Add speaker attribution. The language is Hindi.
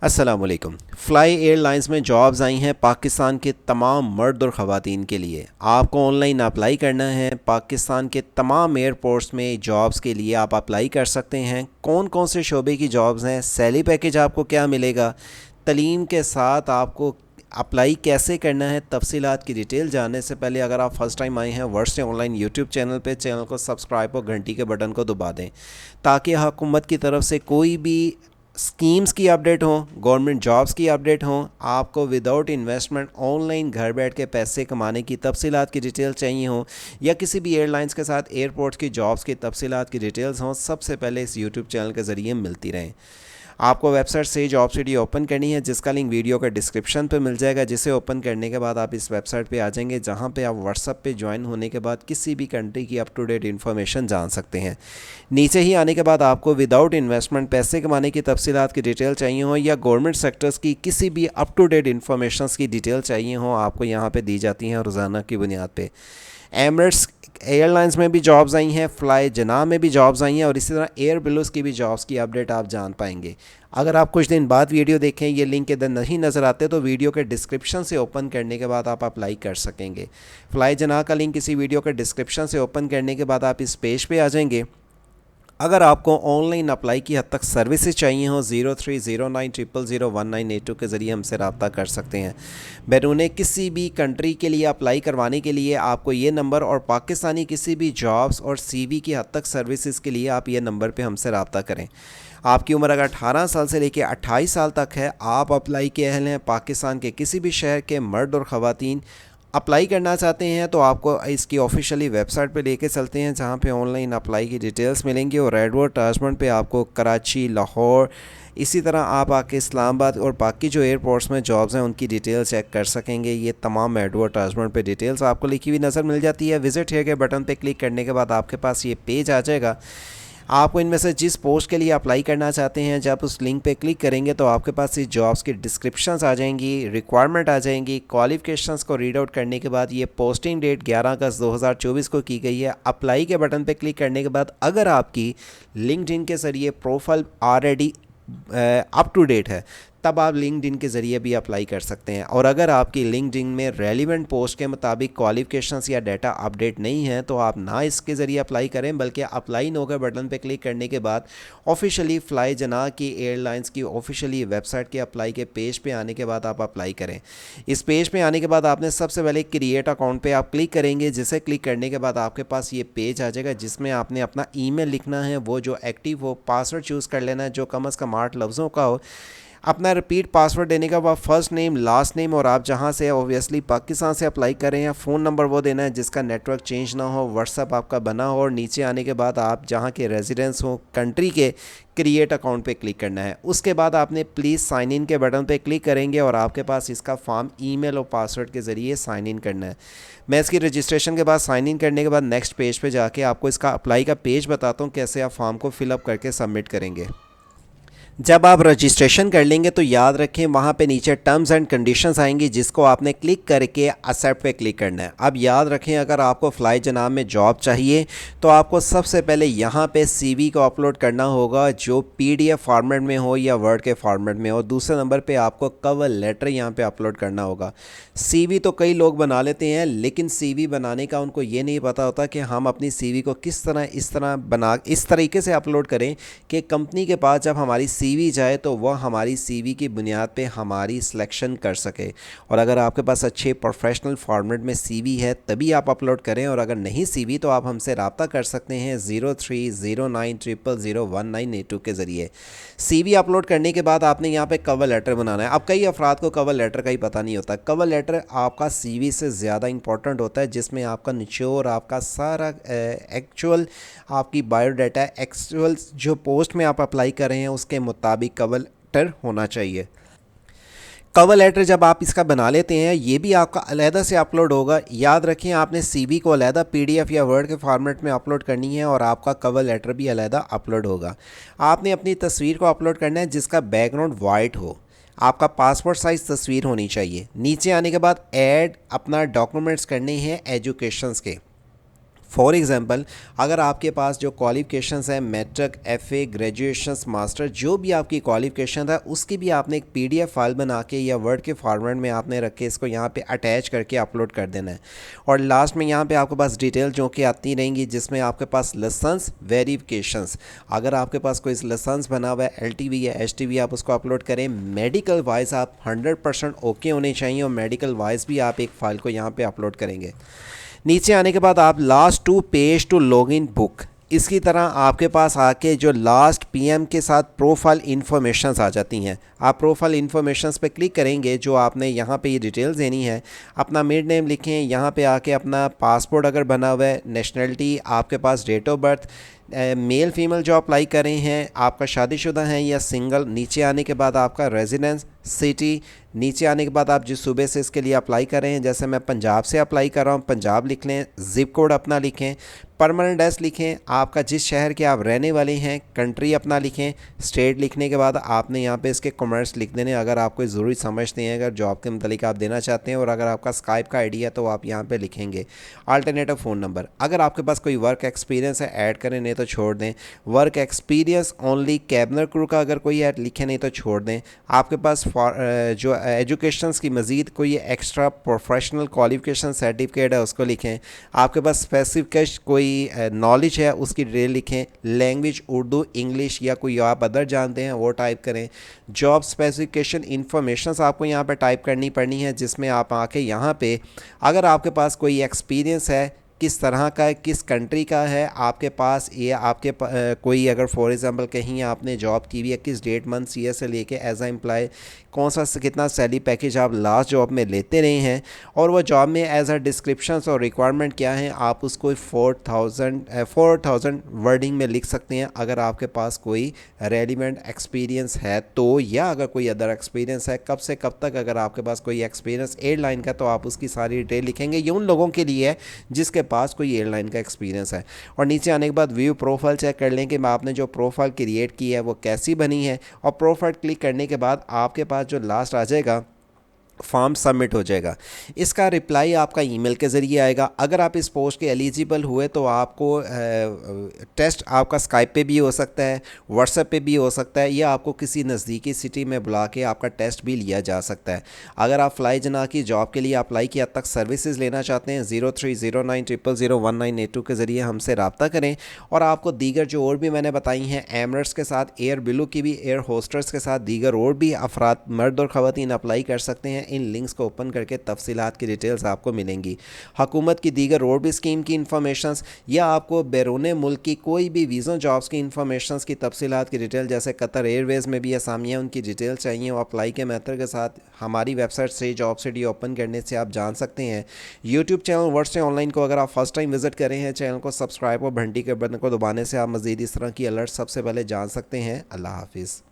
Speaker 1: अस्सलाम वालेकुम। फ़्लाई एयरलाइंस में जॉब्स आई हैं पाकिस्तान के तमाम मर्द और ख़वातीन के लिए। आपको ऑनलाइन अप्लाई करना है। पाकिस्तान के तमाम एयरपोर्ट्स में जॉब्स के लिए आप अप्लाई कर सकते हैं। कौन कौन से शोबे की जॉब्स हैं, सैलरी पैकेज आपको क्या मिलेगा, तलीम के साथ आपको अप्लाई कैसे करना है, तफसीलात की डिटेल जानने से पहले अगर आप फ़र्स्ट टाइम आए हैं वर्ष से ऑनलाइन यूट्यूब चैनल पे, चैनल को सब्सक्राइब और घंटी के बटन को दबा दें ताकि हुकूमत की तरफ से कोई भी स्कीम्स की अपडेट हो, गवर्नमेंट जॉब्स की अपडेट हो, आपको विदाउट इन्वेस्टमेंट ऑनलाइन घर बैठ के पैसे कमाने की तफसीलात की डिटेल चाहिए हो, या किसी भी एयरलाइंस के साथ एयरपोर्ट की जॉब्स की तफसीलात की डिटेल्स हों, सबसे पहले इस यूट्यूब चैनल के ज़रिए मिलती रहें। आपको वेबसाइट से जॉब सिटी ओपन करनी है जिसका लिंक वीडियो का डिस्क्रिप्शन पे मिल जाएगा, जिसे ओपन करने के बाद आप इस वेबसाइट पे आ जाएंगे जहां पे आप व्हाट्सअप पे ज्वाइन होने के बाद किसी भी कंट्री की अप टू डेट इन्फॉर्मेशन जान सकते हैं। नीचे ही आने के बाद आपको विदाउट इन्वेस्टमेंट पैसे कमाने की तफसीलात की डिटेल चाहिए हो, या गवर्नमेंट सेक्टर्स की किसी भी अप टू डेट इन्फॉर्मेशन की डिटेल चाहिए हो, आपको यहाँ पर दी जाती हैं रोज़ाना की बुनियाद पर। एमरेट्स एयरलाइंस में भी जॉब्स आई हैं, फ्लाई जना में भी जॉब्स आई हैं, और इसी तरह एयर बिलूस की भी जॉब्स की अपडेट आप जान पाएंगे। अगर आप कुछ दिन बाद वीडियो देखें, ये लिंक इधर नहीं नज़र आते तो वीडियो के डिस्क्रिप्शन से ओपन करने के बाद आप अप्लाई कर सकेंगे। फ्लाई जना का लिंक इसी वीडियो के डिस्क्रिप्शन से ओपन करने के बाद आप इस पेज पे आ जाएंगे। अगर आपको ऑनलाइन अप्लाई की हद तक सर्विसेज चाहिए हो, 0309001982 के ज़रिए हमसे रब्ता कर सकते हैं। बैरून किसी भी कंट्री के लिए अप्लाई करवाने के लिए आपको ये नंबर, और पाकिस्तानी किसी भी जॉब्स और सीवी की हद तक सर्विसेज के लिए आप ये नंबर पे हमसे रब्ता करें। आपकी उम्र अगर 18 साल से लेकर 28 साल तक है, आप अप्लाई के अहल हैं, पाकिस्तान के किसी भी शहर के मर्द और ख़वातीन अप्लाई करना चाहते हैं, तो आपको इसकी ऑफिशियली वेबसाइट पे लेके चलते हैं जहाँ पे ऑनलाइन अप्लाई की डिटेल्स मिलेंगी, और एडवर्टाइजमेंट पे आपको कराची, लाहौर, इसी तरह आप आके इस्लामाबाद और बाकी जो एयरपोर्ट्स में जॉब्स हैं उनकी डिटेल चेक कर सकेंगे। ये तमाम एडवर्टाइजमेंट पे डिटेल्स आपको लिखी हुई नज़र मिल जाती है। विजिट हियर के बटन पे क्लिक करने के बाद आपके पास ये पेज आ जाएगा। आपको इनमें से जिस पोस्ट के लिए अप्लाई करना चाहते हैं, जब उस लिंक पे क्लिक करेंगे तो आपके पास इस जॉब्स की डिस्क्रिप्शंस आ जाएंगी, रिक्वायरमेंट आ जाएंगी। क्वालिफ़िकेशंस को रीड आउट करने के बाद ये पोस्टिंग डेट 11 अगस्त 2024 को की गई है। अप्लाई के बटन पे क्लिक करने के बाद अगर आपकी लिंक्डइन के ज़रिए profile already up to date है, तब आप लिंक्डइन के ज़रिए भी अप्लाई कर सकते हैं। और अगर आपकी लिंक्डइन में रेलिवेंट पोस्ट के मुताबिक क्वालिफ़िकेशंस या डाटा अपडेट नहीं है, तो आप ना इसके ज़रिए अप्लाई करें, बल्कि अप्लाई नो के बटन पे क्लिक करने के बाद ऑफिशियली फ़्लाई जना की एयरलाइंस की ऑफिशियली वेबसाइट के अप्लाई के पेज पे आने के बाद आप अप्लाई करें। इस पेज पे आने के बाद आपने सबसे पहले क्रिएट अकाउंट पे आप क्लिक करेंगे, जिसे क्लिक करने के बाद आपके पास ये पेज आ जाएगा जिसमें आपने अपना ईमेल लिखना है, वो जो एक्टिव हो। पासवर्ड चूज़ कर लेना है जो कम अज़ कम 8 लफ्ज़ों का हो। अपना रिपीट पासवर्ड देने का बाद फर्स्ट नेम, लास्ट नेम, और आप जहां से ऑब्वियसली पाकिस्तान से अप्लाई कर रहे हैं, फ़ोन नंबर वो देना है जिसका नेटवर्क चेंज ना हो, व्हाट्सअप आपका बना हो, और नीचे आने के बाद आप जहां के रेजिडेंस हो कंट्री के, क्रिएट अकाउंट पे क्लिक करना है। उसके बाद आपने प्लीज़ साइन इन के बटन पे क्लिक करेंगे और आपके पास इसका फॉर्म ईमेल और पासवर्ड के ज़रिए साइन इन करना है। मैं इसकी रजिस्ट्रेशन के बाद साइन इन करने के बाद नेक्स्ट पेज पे जाके आपको इसका अप्लाई का पेज बताता हूँ कैसे आप फॉर्म को फिलअप करके सबमिट करेंगे। जब आप रजिस्ट्रेशन कर लेंगे तो याद रखें वहाँ पे नीचे टर्म्स एंड कंडीशंस आएंगी, जिसको आपने क्लिक करके एक्सेप्ट पे क्लिक करना है। अब याद रखें अगर आपको फ्लाई जनाब में जॉब चाहिए तो आपको सबसे पहले यहाँ पे सीवी को अपलोड करना होगा, जो पीडीएफ फॉर्मेट में हो या वर्ड के फॉर्मेट में हो। दूसरे नंबर पे आपको कवर लेटर यहाँ पे अपलोड करना होगा। सीवी तो कई लोग बना लेते हैं, लेकिन सीवी बनाने का उनको ये नहीं पता होता कि हम अपनी सीवी को किस तरह इस तरीके से अपलोड करें कि कंपनी के पास जब हमारी सीवी जाए तो वह हमारी सीवी की बुनियाद पे हमारी सिलेक्शन कर सके। और अगर आपके पास अच्छे प्रोफेशनल फॉर्मेट में सीवी है तभी आप अपलोड करें, और अगर नहीं सीवी तो आप हमसे रब्ता कर सकते हैं 0309000198 के ज़रिए। सीवी अपलोड करने के बाद आपने यहाँ पे कवर लेटर बनाना है। अब कई अफराद को कवर लेटर का ही पता नहीं होता। कवर लेटर आपका सीवी से ज़्यादा इंपॉर्टेंट होता है, जिसमें आपका निचोड़, आपका सारा एक्चुअल आपकी बायोडाटा, एक्चुअल जो पोस्ट में आप अप्लाई कर रहे हैं उसके मुताबिक कवर लेटर होना चाहिए। कवर लेटर जब आप इसका बना लेते हैं, ये भी आपका अलहदा से अपलोड होगा। याद रखें आपने सीवी को अलहदा पीडीएफ या वर्ड के फॉर्मेट में अपलोड करनी है, और आपका कवर लेटर भी अलहदा अपलोड होगा। आपने अपनी तस्वीर को अपलोड करना है जिसका बैकग्राउंड वाइट हो। आपका पासपोर्ट साइज़ तस्वीर होनी चाहिए। नीचे आने के बाद ऐड अपना डॉक्यूमेंट्स करने हैं एजुकेशंस के। फॉर एग्ज़ाम्पल अगर आपके पास जो क्वालिफ़िकेशंस है मैट्रिक, एफए, ग्रेजुएशंस, मास्टर, जो भी आपकी क्वालिफ़िकेशन है उसकी भी आपने एक पीडीएफ फाइल बना के या वर्ड के फॉर्मेट में आपने रख के इसको यहाँ पे अटैच करके अपलोड कर देना है। और लास्ट में यहाँ पे आपके पास डिटेल जो कि आती रहेंगी, जिसमें आपके पास लाइसेंस वेरिफिकेशंस, अगर आपके पास कोई लाइसेंस बना हुआ है एलटीवी या एचटीवी, आप उसको अपलोड करें। मेडिकल वाइज आप 100% ओके होने चाहिए और मेडिकल वाइज भी आप एक फ़ाइल को यहाँ पे अपलोड करेंगे। नीचे आने के बाद आप last two page to login book, इसकी तरह आपके पास आके जो लास्ट पीएम के साथ प्रोफाइल इन्फॉर्मेशंस आ जाती हैं। आप प्रोफाइल इन्फॉर्मेशंस पे क्लिक करेंगे, जो आपने यहाँ पे ये डिटेल्स देनी है, अपना मिड नेम लिखें, यहाँ पे आके अपना पासपोर्ट अगर बना हुआ है, नेशनलिटी, आपके पास date of birth, male female जो अप्लाई कर रहे हैं, आपका शादीशुदा है या सिंगल, नीचे आने के बाद आपका रेजिडेंस सिटी, नीचे आने के बाद आप जिस सूबे से इसके लिए अप्लाई कर रहे हैं, जैसे मैं पंजाब से अप्लाई कर रहा हूँ, पंजाब लिख लें, ज़िप कोड अपना लिखें, परमानेंट एड्रेस लिखें, आपका जिस शहर के आप रहने वाले हैं, कंट्री अपना लिखें, स्टेट लिखने के बाद आपने यहाँ पे इसके कमेंट्स लिख देने अगर आप कोई ज़रूरी समझते हैं, अगर जॉब के मतलब आप देना चाहते हैं, और अगर आपका स्काइप का आईडी है तो आप यहाँ पे लिखेंगे। अल्टरनेटिव फ़ोन नंबर, अगर आपके पास कोई वर्क एक्सपीरियंस है ऐड करें, नहीं तो छोड़ दें। वर्क एक्सपीरियंस ओनली कैबिनर क्रू का अगर कोई ऐड लिखे, नहीं तो छोड़ दें। आपके पास जो एजुकेशंस की मज़ीद कोई एक्स्ट्रा प्रोफेशनल क्वालिफिकेशन सर्टिफिकेट है उसको लिखें। आपके पास स्पेसिफिक कोई नॉलेज है उसकी डिटेल लिखें। लैंग्वेज उर्दू, इंग्लिश या कोई आप अदर जानते हैं वो टाइप करें। जॉब स्पेसिफिकेशन इन्फॉर्मेशंस आपको यहाँ पे टाइप करनी पड़नी है, जिसमें आप आके यहाँ पे अगर आपके पास कोई एक्सपीरियंस है, किस तरह का है, किस कंट्री का है आपके पास, ये आपके कोई अगर फॉर एग्जांपल कहीं आपने जॉब की हुई है, किस डेट मंथ ईयर से लेके एज ए एम्प्लॉय कौन सा कितना सैलरी पैकेज आप लास्ट जॉब में लेते रहे हैं, और वो जॉब में एज अ डिस्क्रिप्शंस और रिक्वायरमेंट क्या है, आप उसको 4000 वर्डिंग में लिख सकते हैं अगर आपके पास कोई रेलिवेंट एक्सपीरियंस है तो, या अगर कोई अदर एक्सपीरियंस है कब से कब तक, अगर आपके पास कोई एक्सपीरियंस एयरलाइन का तो आप उसकी सारी डिटेल लिखेंगे। ये उन लोगों के लिए है जिसके पास कोई एयरलाइन का एक्सपीरियंस है। और नीचे आने के बाद व्यू प्रोफाइल चेक कर लें कि आपने जो प्रोफाइल क्रिएट की है वो कैसी बनी है, और प्रोफाइल क्लिक करने के बाद आपके पास जो लास्ट आ जाएगा फॉर्म सबमिट हो जाएगा। इसका रिप्लाई आपका ईमेल के ज़रिए आएगा। अगर आप इस पोस्ट के एलिजिबल हुए तो आपको टेस्ट आपका स्काइप पे भी हो सकता है, व्हाट्सएप पे भी हो सकता है, या आपको किसी नज़दीकी सिटी में बुला के आपका टेस्ट भी लिया जा सकता है। अगर आप फ्लाई जना की जॉब के लिए अप्लाई किया तक सर्विसेज लेना चाहते हैं, 0309001982 के ज़रिए हमसे रब्ता करें। और आपको दीगर जो और भी मैंने बताई हैं, एमरेट्स के साथ, एयर बिलू की भी, एयर होस्टर्स के साथ दीगर और भी अफराद मर्द और ख़वातीन अप्लाई कर सकते हैं। इन लिंक्स को ओपन करके तफसीलात की डिटेल्स आपको मिलेंगी। हुकूमत की दीगर और भी स्कीम की इन्फॉर्मेशंस, या आपको बैरून मुल्क की कोई भी वीज़ा जॉब्स की इन्फॉर्मेशंस की तफसीलात की डिटेल, जैसे कतर एयरवेज़ में भी असामियाँ उनकी डिटेल चाहिए, वो अप्लाई के मेथड के साथ हमारी वेबसाइट से जॉब सिटी ओपन करने से आप जान सकते हैं। यूट्यूब चैनल वर्ड से ऑनलाइन को अगर आप फर्स्ट टाइम विजिट कर रहे हैं, चैनल को सब्सक्राइब और घंटी के बटन को दबाने से आप मज़ीद इस तरह की अलर्ट सबसे पहले जान सकते हैं। अल्लाह हाफिज़।